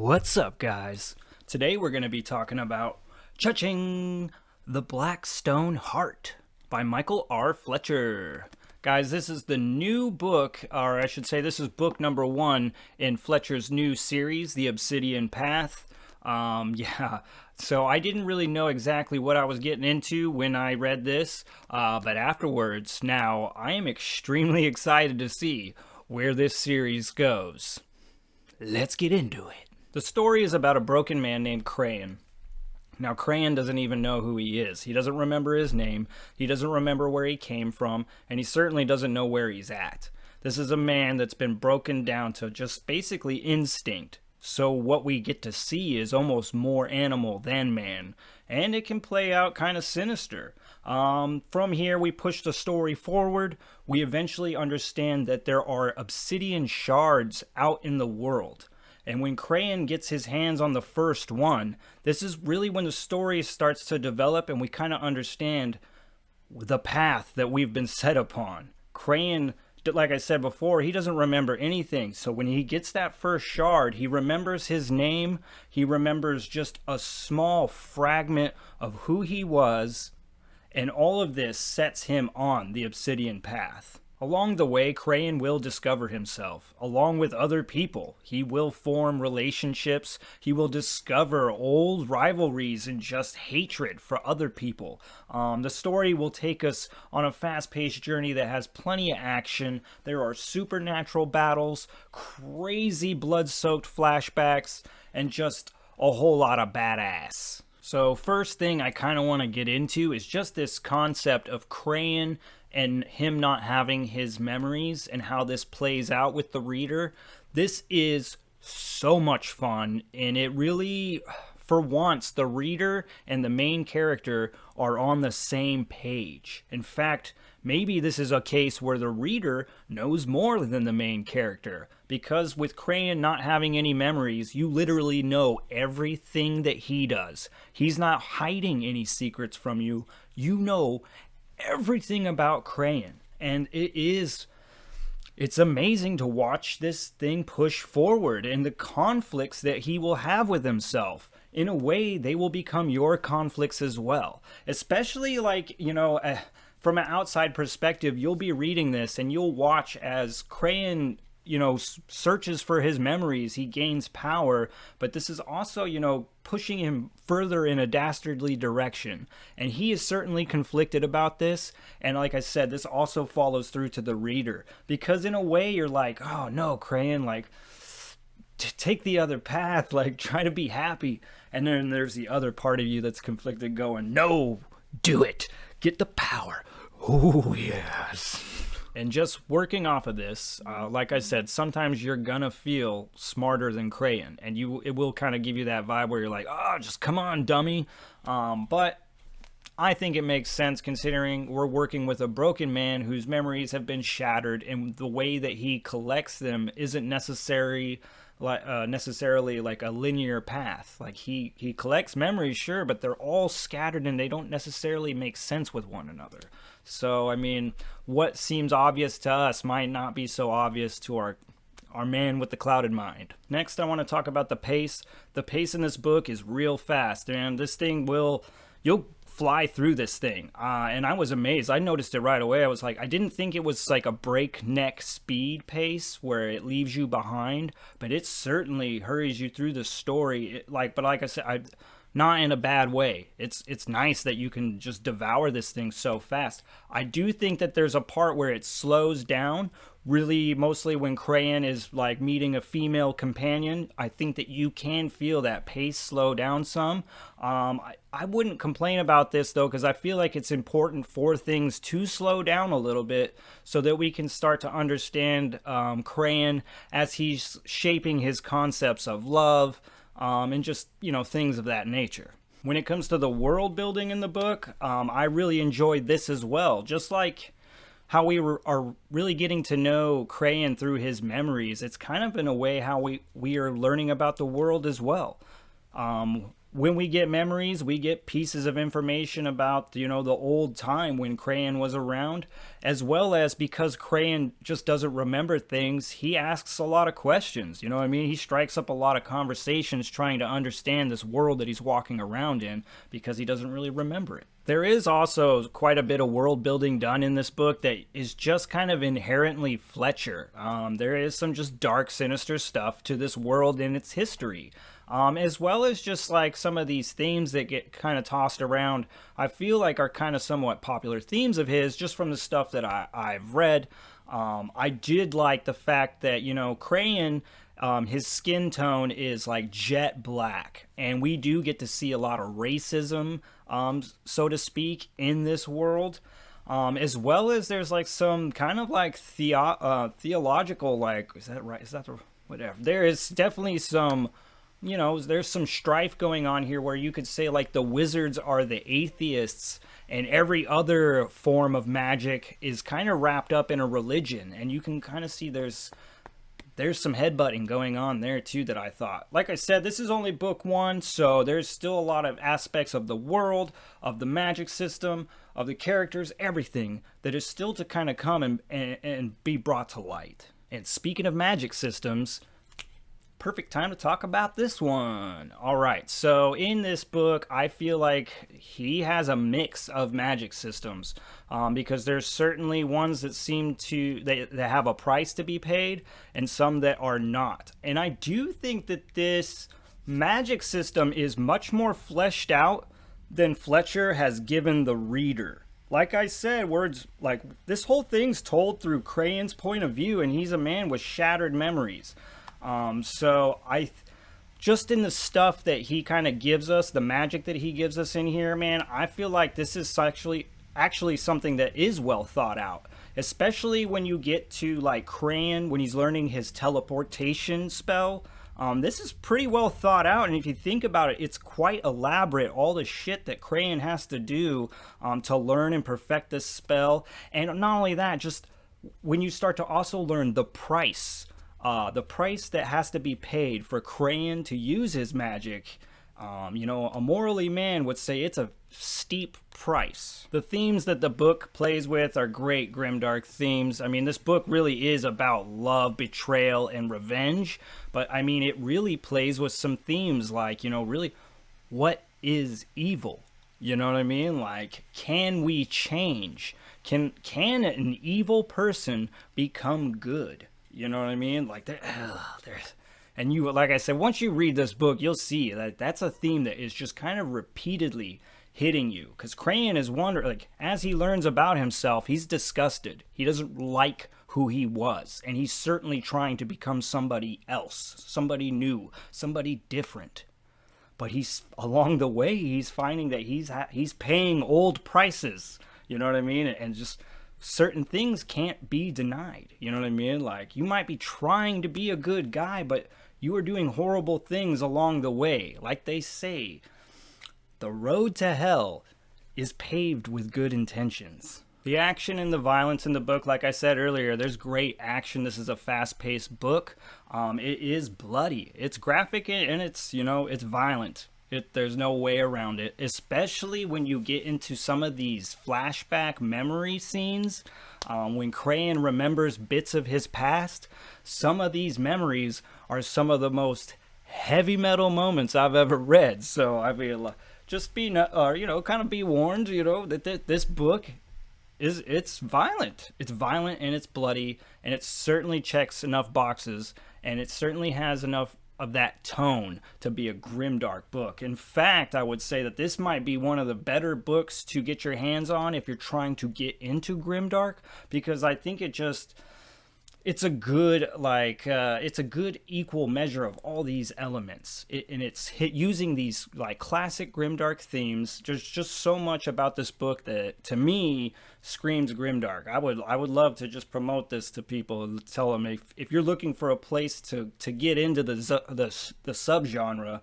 What's up, guys? Today we're going to be talking about Cha-Ching! The Black Stone Heart by Michael R. Fletcher. Guys, this is the new book, or I should say this is book number 1 in Fletcher's new series, The Obsidian Path. So I didn't really know exactly what I was getting into when I read this, but afterwards, now I am extremely excited to see where this series goes. Let's get into it. The story is about a broken man named Crayon. Now, Crayon doesn't even know who he is. He doesn't remember his name, he doesn't remember where he came from, and he certainly doesn't know where he's at. This is a man that's been broken down to just basically instinct. So what we get to see is almost more animal than man, and it can play out kind of sinister. From here, we push the story forward. We eventually understand that there are obsidian shards out in the world. And when Crayon gets his hands on the first one, this is really when the story starts to develop and we kind of understand the path that we've been set upon. Crayon, like I said before, he doesn't remember anything. So when he gets that first shard, he remembers his name. He remembers just a small fragment of who he was. And all of this sets him on the obsidian path. Along the way, Crayon will discover himself, along with other people. He will form relationships. He will discover old rivalries and just hatred for other people. The story will take us on a fast-paced journey that has plenty of action. There are supernatural battles, crazy blood-soaked flashbacks, and just a whole lot of badass. So first thing I kind of want to get into is just this concept of Crayon and him not having his memories and how this plays out with the reader. This is so much fun, and it really, for once, the reader and the main character are on the same page. In fact, maybe this is a case where the reader knows more than the main character, because with Crayon not having any memories, you literally know everything that he does. He's not hiding any secrets from you. You know everything about Crayon, and it's amazing to watch this thing push forward and the conflicts that he will have with himself. In a way, they will become your conflicts as well, especially from an outside perspective. You'll be reading this and you'll watch as Crayon searches for his memories. He gains power, but this is also, pushing him further in a dastardly direction. And he is certainly conflicted about this. And like I said, this also follows through to the reader, because in a way you're like, oh no, Crayon, take the other path, try to be happy. And then there's the other part of you that's conflicted going, no, do it. Get the power. Oh, yes. And just working off of this, like I said, sometimes you're gonna feel smarter than Crayon, and it will kind of give you that vibe where you're like, oh, just come on, dummy. But I think it makes sense, considering we're working with a broken man whose memories have been shattered, and the way that he collects them isn't necessarily like a linear path. Like he collects memories, sure, but they're all scattered and they don't necessarily make sense with one another. So, I mean, what seems obvious to us might not be so obvious to our man with the clouded mind. Next, I want to talk about the pace. The pace in this book is real fast, and this thing you'll fly through this thing. And I was amazed. I noticed it right away. I was like, I didn't think it was like a breakneck speed pace where it leaves you behind, but it certainly hurries you through the story. But like I said, not in a bad way. It's nice that you can just devour this thing so fast. I do think that there's a part where it slows down, really mostly when Crayon is like meeting a female companion. I think that you can feel that pace slow down some. I wouldn't complain about this though, because I feel like it's important for things to slow down a little bit so that we can start to understand Crayon as he's shaping his concepts of love, and just, things of that nature. When it comes to the world building in the book, I really enjoyed this as well. Just like how we are really getting to know Crayon through his memories, it's kind of in a way how we are learning about the world as well. when we get memories, we get pieces of information about, the old time when Crayon was around, as well as because Crayon just doesn't remember things, he asks a lot of questions. You know what I mean? He strikes up a lot of conversations trying to understand this world that he's walking around in because he doesn't really remember it. There is also quite a bit of world building done in this book that is just kind of inherently Fletcher. There is some just dark, sinister stuff to this world and its history. As well as just like some of these themes that get kind of tossed around, I feel like are kind of somewhat popular themes of his just from the stuff that I've read. I did like the fact that, Crayon, his skin tone is like jet black, and we do get to see a lot of racism, so to speak, in this world. As well as there's like some kind of like theological, like, is that right? Is that the, whatever? There is definitely some, there's some strife going on here where you could say like the wizards are the atheists and every other form of magic is kind of wrapped up in a religion. And you can kind of see there's some headbutting going on there too that I thought. Like I said, this is only book 1, so there's still a lot of aspects of the world, of the magic system, of the characters, everything that is still to kind of come and be brought to light. And speaking of magic systems, perfect time to talk about this one. All right, so in this book, I feel like he has a mix of magic systems because there's certainly ones that seem to, that have a price to be paid and some that are not. And I do think that this magic system is much more fleshed out than Fletcher has given the reader. Like I said, words like this whole thing's told through Crayon's point of view, and he's a man with shattered memories. So just in the stuff that he kind of gives us, the magic that he gives us in here, man, I feel like this is actually something that is well thought out, especially when you get to like Crayon, when he's learning his teleportation spell. This is pretty well thought out, and if you think about it, it's quite elaborate, all the shit that Crayon has to do to learn and perfect this spell. And not only that, just when you start to also learn the price that has to be paid for Crayon to use his magic, a morally man would say it's a steep price. The themes that the book plays with are great grimdark themes. I mean, this book really is about love, betrayal, and revenge, but I mean, it really plays with some themes like, really, what is evil? You know what I mean? Like, can we change? Can an evil person become good? You know what I mean? Like, there's, and you, like I said, once you read this book, you'll see that that's a theme that is just kind of repeatedly hitting you. Because Crayon is like, as he learns about himself, he's disgusted. He doesn't like who he was, and he's certainly trying to become somebody else, somebody new, somebody different. But he's, along the way, he's finding that he's paying old prices. You know what I mean? And just certain things can't be denied. You know what I mean? Like, you might be trying to be a good guy, but you are doing horrible things along the way. Like they say, the road to hell is paved with good intentions. The action and the violence in the book, like I said earlier, there's great action. This is a fast-paced book. It is bloody. It's graphic and it's, it's violent. There's no way around it, especially when you get into some of these flashback memory scenes. When Crayon remembers bits of his past, some of these memories are some of the most heavy metal moments I've ever read. So I mean, just be, kind of be warned, that this book it's violent. It's violent and it's bloody, and it certainly checks enough boxes, and it certainly has enough of that tone to be a grimdark book. In fact, I would say that this might be one of the better books to get your hands on if you're trying to get into grimdark, because I think it's a good equal measure of all these elements, and it's using these like classic grimdark themes. There's just so much about this book that to me screams grimdark. I would love to just promote this to people and tell them if you're looking for a place to get into the subgenre,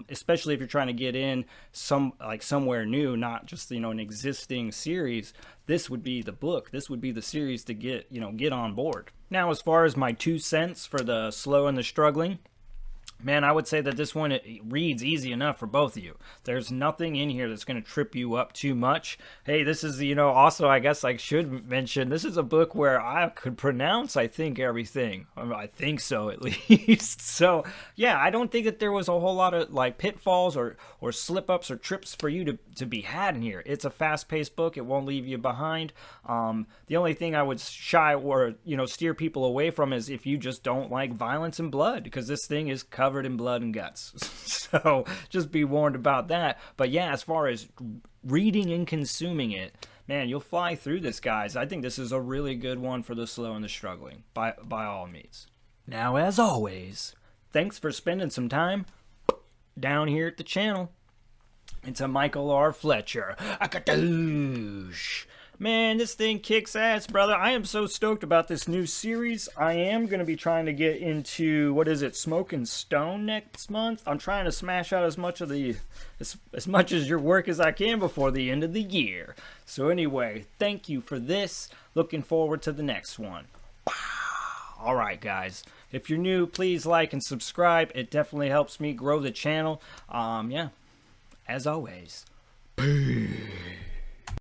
especially if you're trying to get in somewhere new, not just an existing series, this would be the book. This would be the series to get on board. Now, as far as my 2 cents for the slow and the struggling, Man, I would say that this one it reads easy enough for both of you. There's nothing in here that's going to trip you up too much. Hey, this is, also I guess I should mention, this is a book where I could pronounce, I think, everything. I think so, at least. So, yeah, I don't think that there was a whole lot of like pitfalls or slip-ups or trips for you to be had in here. It's a fast-paced book. It won't leave you behind. The only thing I would shy or, steer people away from is if you just don't like violence and blood, because this thing is covered in blood and guts. So just be warned about that. But yeah, as far as reading and consuming it, man, you'll fly through this, guys. I think this is a really good one for the slow and the struggling, by all means. Now, as always, thanks for spending some time down here at the channel. It's a Michael R. Fletcher. Akadoosh. Man, this thing kicks ass, brother. I am so stoked about this new series. I am going to be trying to get into, Smoke and Stone next month. I'm trying to smash out as much of as much as your work as I can before the end of the year. So anyway, thank you for this. Looking forward to the next one. All right, guys. If you're new, please like and subscribe. It definitely helps me grow the channel. Yeah, as always. Peace.